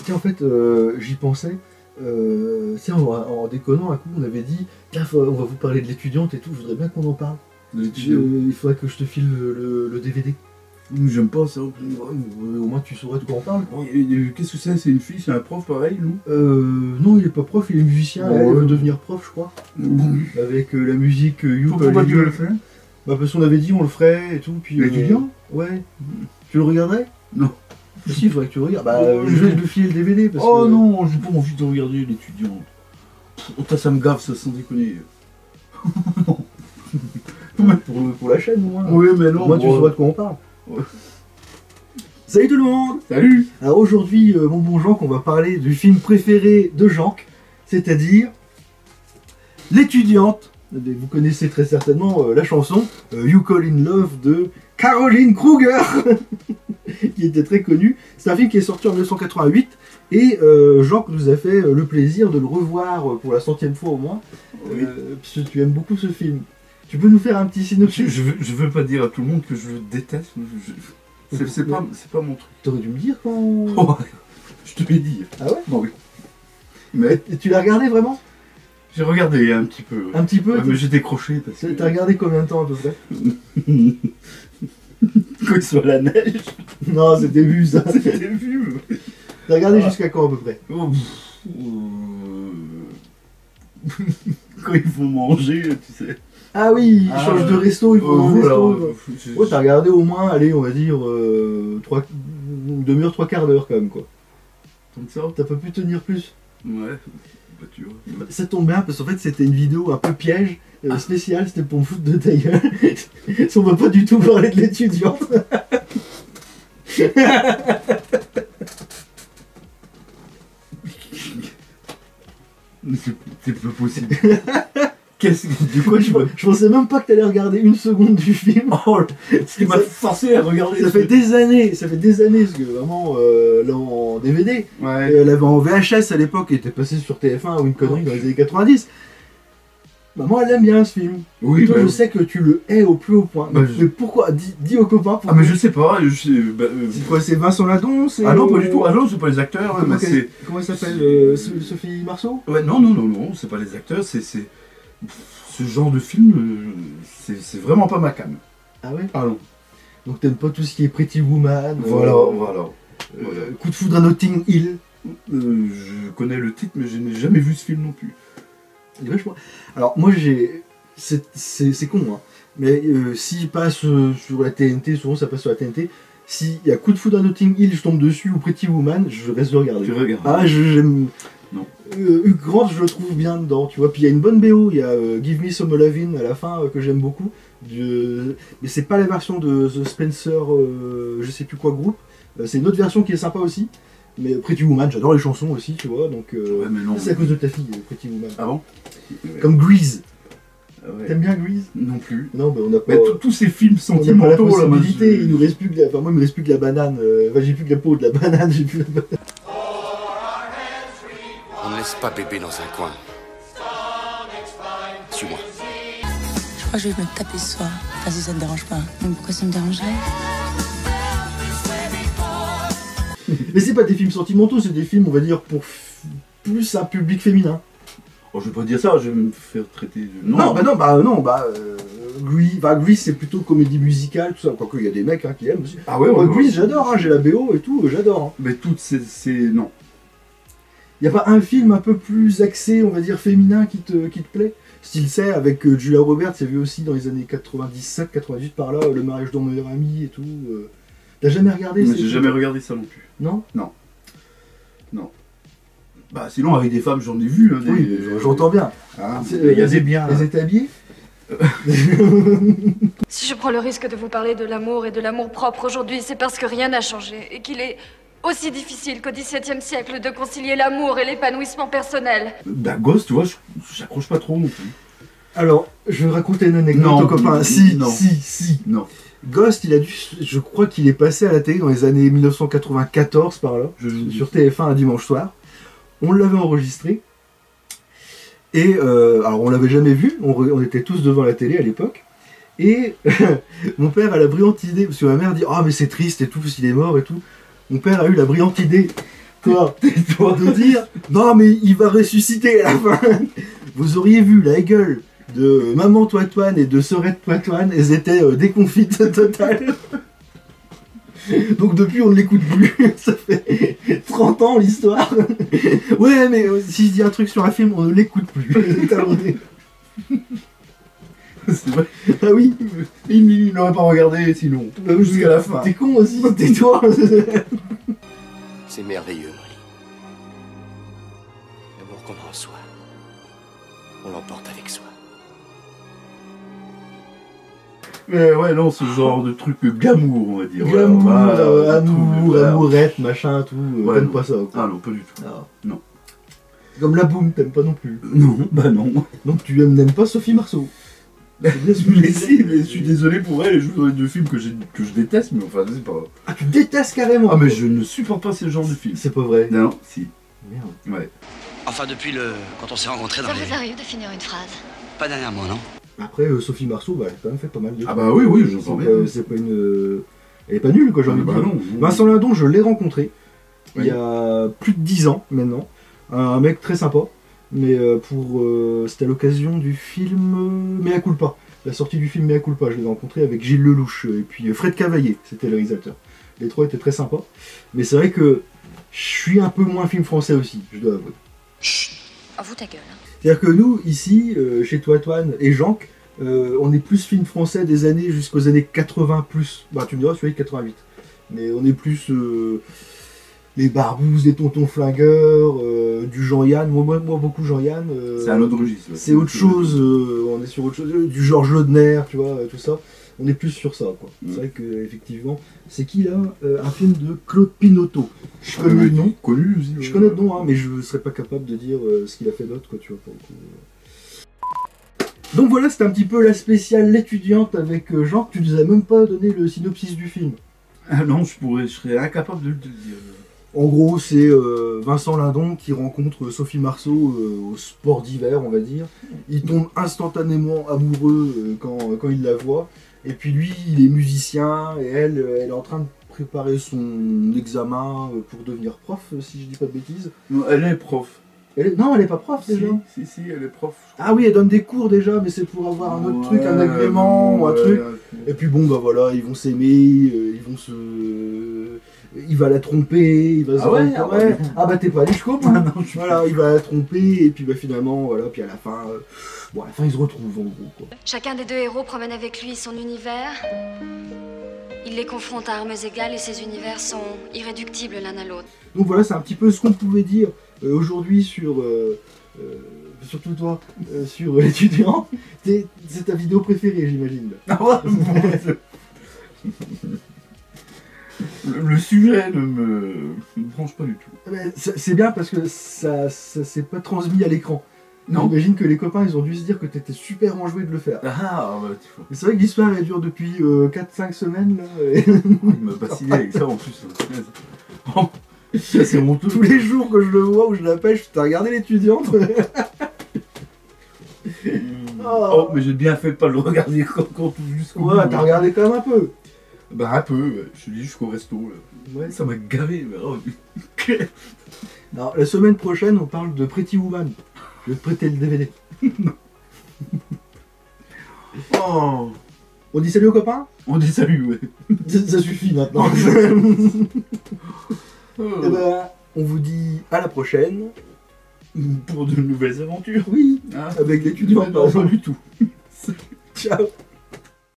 Tiens, en fait, j'y pensais. Tiens, en déconnant, un coup, on avait dit tiens, on va vous parler de l'étudiante et tout, je voudrais bien qu'on en parle. Il faudrait que je te file le DVD. J'aime pas ça. Au moins, tu saurais de quoi on parle. Qu'est-ce que c'est une fille, c'est un prof pareil, non? Non, il est pas prof, il est musicien. Oh, Elle ouais. veut devenir prof, je crois. Avec la musique You. Pourquoi tu veux le faire? Bah, parce qu'on avait dit on le ferait et tout. Puis, L'étudiant? Ouais. Tu le regarderais? Non. Si, il faudrait que tu le regardes. Bah, Oh, je vais te filer le DVD parce Oh que... non, j'ai pas envie de regarder l'étudiant. Ça me gave, ça, sans déconner. pour la chaîne, au moins. Oui, mais non. Moi, tu sauras de quoi on parle. Ouais. Salut tout le monde! Salut! Alors aujourd'hui, mon bon Jean, on va parler du film préféré de Jean, c'est-à-dire L'étudiante. Vous connaissez très certainement la chanson You Call in Love de Caroline Kruger, qui était très connue. C'est un film qui est sorti en 1988 et Jean nous a fait le plaisir de le revoir pour la 100e fois au moins, Oui. puisque tu aimes beaucoup ce film. Tu peux nous faire un petit synopsis? Je veux pas dire à tout le monde que je le déteste. C'est pas mon truc. T'aurais dû me dire quand... Oh, je te l'ai dit. Ah ouais? Non, oui. Mais Et tu l'as regardé vraiment? j'ai regardé un petit peu. Un petit peu? Ouais, mais j'ai décroché parce que... T'as regardé combien de temps à peu près? Quand il soit la neige. Non, c'était vu ça. C'était vu. T'as regardé Ah. jusqu'à quand à peu près? Oh, quand ils vont manger, tu sais. Ah oui, ils Ah, changent de resto, ils vont dans le resto. voilà. Ouais, t'as regardé au moins, allez, on va dire, une demi-heure, 3/4 d'heure quand même, quoi. Comme ça. T'as pas pu tenir plus. Ouais. Bah, tu vois. Ça tombe bien, parce qu'en fait, c'était une vidéo un peu piège, spéciale, c'était pour me foutre de ta gueule. On va pas du tout parler de l'étudiante. C'est pas possible. De quoi tu vas... Je pensais même pas que t'allais regarder une seconde du film. Oh, ce qui m'a forcé à regarder. Ça fait des années, parce que vraiment, là en DVD, Ouais. et elle avait en VHS à l'époque, elle était passée sur TF1 ou une connerie dans les années 90. Bah moi elle aime bien ce film. Oui, Et toi bah, je sais que tu le hais au plus haut point. Bah, Mais pourquoi? Dis aux copains pourquoi. Ah, mais je sais pas. C'est quoi, c'est Vincent Ladon? Ah non, pas du tout. Ah non, c'est pas les acteurs. Comment, Mais c'est... comment elle s'appelle Sophie Marceau? Ouais, non, c'est pas les acteurs. C'est ce genre de film, c'est vraiment pas ma cam. Ah ouais? Ah non. Donc t'aimes pas tout ce qui est Pretty Woman? Voilà. Coup de foudre à Notting Hill? Je connais le titre, mais je n'ai jamais vu ce film non plus. Vachement. Alors moi j'ai... C'est con hein. Mais s'il passe sur la TNT, souvent ça passe sur la TNT, s'il y a Coup de foudre à Notting Hill, je tombe dessus, ou Pretty Woman, je reste de regarder. Tu regardes. Ah, j'aime... Non. Hugh Grant, je le trouve bien dedans, tu vois. Puis il y a une bonne BO, il y a Give Me Some Lovin' à la fin que j'aime beaucoup. Mais c'est pas la version de The Spencer, je sais plus quoi groupe. C'est une autre version qui est sympa aussi. Mais Pretty Woman, j'adore les chansons aussi, tu vois. Donc Ouais, mais non. c'est à cause de ta fille, Pretty Woman. Ah bon? Comme Grease. Ah ouais. T'aimes bien Grease? Non plus. Non, bah on a pas. Mais tous ces films On n'a pas la sentimentaux là, moi, possibilité, il nous reste plus que la... Enfin moi il me reste plus que la banane, enfin j'ai plus que la peau de la banane, j'ai plus la banane. On ne laisse pas bébé dans un coin. Suis-moi. Je crois que je vais me taper ce soir. Enfin, si ça te dérange pas. Mais pourquoi ça me dérangerait? Mais c'est pas des films sentimentaux, c'est des films on va dire pour plus un public féminin. Oh, je vais pas dire ça, je vais me faire traiter de... Grease c'est plutôt comédie musicale, tout ça, quoique il y a des mecs hein, qui aiment aussi. Ah ouais, Moi, ouais, Grease j'adore, hein, j'ai la BO et tout, j'adore. Hein. Mais toutes ces... Non. Y a pas un film un peu plus axé, on va dire féminin qui te plaît? Style c'est avec Julia Roberts, il y avait aussi dans les années 97-98 par là, Le mariage de mon meilleur ami et tout. T'as jamais regardé? Mais j'ai jamais regardé ça non plus. Non? Non. Bah sinon avec des femmes j'en ai vu. Hein, Oui, j'entends bien. Ah, il y a des biens. Elles étaient habillées? Si je prends le risque de vous parler de l'amour et de l'amour propre aujourd'hui, c'est parce que rien n'a changé et qu'il est aussi difficile qu'au XVIIe siècle de concilier l'amour et l'épanouissement personnel. Bah Ghost, tu vois, j'accroche pas trop non plus. Alors, je vais raconter une anecdote Non, aux copains. non. Si. Non. Ghost, je crois qu'il est passé à la télé dans les années 1994 par là, sur TF1 un dimanche soir. On l'avait enregistré. Et alors on l'avait jamais vu, on était tous devant la télé à l'époque. Et mon père a la brillante idée, parce que ma mère dit « Ah mais c'est triste et tout, parce qu'il est mort et tout ». Mon père a eu la brillante idée Quoi? Tais-toi. De dire non mais il va ressusciter à la fin. Vous auriez vu la gueule de maman Toitoine et de sœurette Toitoine, elles étaient déconfites totales. Donc depuis on ne l'écoute plus. Ça fait 30 ans l'histoire. Ouais mais si je dis un truc sur un film on ne l'écoute plus. C'est vrai. Ah oui. Il n'aurait pas regardé sinon. Jusqu'à la fin. T'es con aussi, tais-toi. C'est merveilleux, Molly. L'amour qu'on a en soi, on l'emporte avec soi. Mais ouais, non, ce genre de truc glamour, on va dire. Glamour, Voilà, amour, tout, amourette, machin, tout. Ouais, T'aimes non. pas ça quoi. Ah non, pas du tout. Ah. Non. Comme la boum, t'aimes pas non plus. Non, bah non. Donc tu n'aimes pas Sophie Marceau. C'est bien ce que je Mais disais. si, mais je suis désolé pour elle, elle joue dans les 2 films que je déteste, mais enfin, c'est pas... Ah tu détestes carrément. Ah, mais je ne supporte pas ce genre de film. C'est pas vrai. Non, si. Merde. Ouais. Enfin, depuis quand on s'est rencontrés dans Ça les... vous arrive de finir une phrase? Pas dernièrement, non? Après Sophie Marceau, bah, elle a quand même fait pas mal de Ah bah oui, oui, je c'est sens pas, bien. c'est pas une. Elle est pas nulle quoi, j'ai envie de bah dire. non. Vincent Lindon, je l'ai rencontré il y Oui. a plus de 10 ans maintenant. Un mec très sympa. Mais c'était à l'occasion du film Mea Culpa. La sortie du film Mea Culpa, je l'ai rencontré avec Gilles Lelouch et puis Fred Cavaillé, c'était le réalisateur. Les 3 étaient très sympas. Mais c'est vrai que je suis un peu moins film français aussi, je dois avouer. Chut. Avoue ta gueule. C'est-à-dire que nous, ici, chez Toitoine et Jank, on est plus film français des années jusqu'aux années 80 plus. Bah tu me diras celui de 88. Mais on est plus les barbouzes, les tontons flingueurs, du Jean-Yann, moi beaucoup Jean-Yann. C'est un autre registre. C'est autre chose, on est sur autre chose, du Georges Laudner, tu vois, tout ça. On est plus sur ça, quoi. C'est vrai que effectivement, c'est qui là un film de Claude Pinoteau. Je connais le nom. Connu aussi. Je connais le nom, hein, mais je ne serais pas capable de dire ce qu'il a fait d'autre, quoi, tu vois, pour le coup. Donc voilà, c'était un petit peu la spéciale l'étudiante avec Jean. Tu nous as même pas donné le synopsis du film. Ah non, je serais incapable de le dire. En gros, c'est Vincent Lindon qui rencontre Sophie Marceau au sport d'hiver, on va dire. Il tombe instantanément amoureux quand il la voit. Et puis lui, il est musicien et elle est en train de préparer son examen pour devenir prof, si je dis pas de bêtises. Non, elle est prof. Non, elle est pas prof déjà. Si, elle est prof. Ah oui, elle donne des cours déjà, mais c'est pour avoir un autre truc, un agrément ou un truc. Et puis bon, bah voilà, ils vont s'aimer, ils vont se... Il va la tromper, il va se... Ah ouais, Ah bah t'es pas allé jusqu'au bout. Voilà, il va la tromper, et puis bah finalement, voilà, puis à la fin... Bon, à la fin, ils se retrouvent en gros, quoi. Chacun des 2 héros promène avec lui son univers. Il les confronte à armes égales et ces univers sont irréductibles l'un à l'autre. Donc voilà, c'est un petit peu ce qu'on pouvait dire aujourd'hui sur... surtout toi, sur l'étudiant. C'est ta vidéo préférée, j'imagine. Ah ouais, le sujet ne me branche pas du tout. Mais c'est bien parce que ça s'est pas transmis à l'écran. Non. J'imagine que les copains ils ont dû se dire que t'étais super enjoué de le faire. Ah, bah tu vois. Mais c'est vrai que l'histoire elle dure depuis 4-5 semaines là. Et Il m'a vacillé avec ça en plus. Oh, ça c'est honteux. tous les jours que je le vois ou je l'appelle, je t'as regardé l'étudiante. Oh, mais j'ai bien fait de pas le regarder quand jusqu'au bout. Ouais, t'as regardé quand même un peu. Bah un peu, ouais. Je suis allé jusqu'au resto là. Ouais. Ça m'a gavé, mais oh. Alors la semaine prochaine on parle de Pretty Woman. Je vais te prêter le DVD. Oh. On dit salut aux copains. On dit salut, ouais. Ça suffit maintenant. Oh. Et ben, on vous dit à la prochaine. Pour de nouvelles aventures. Oui, Ah. avec l'étudiant. Non, pas du tout. Ciao.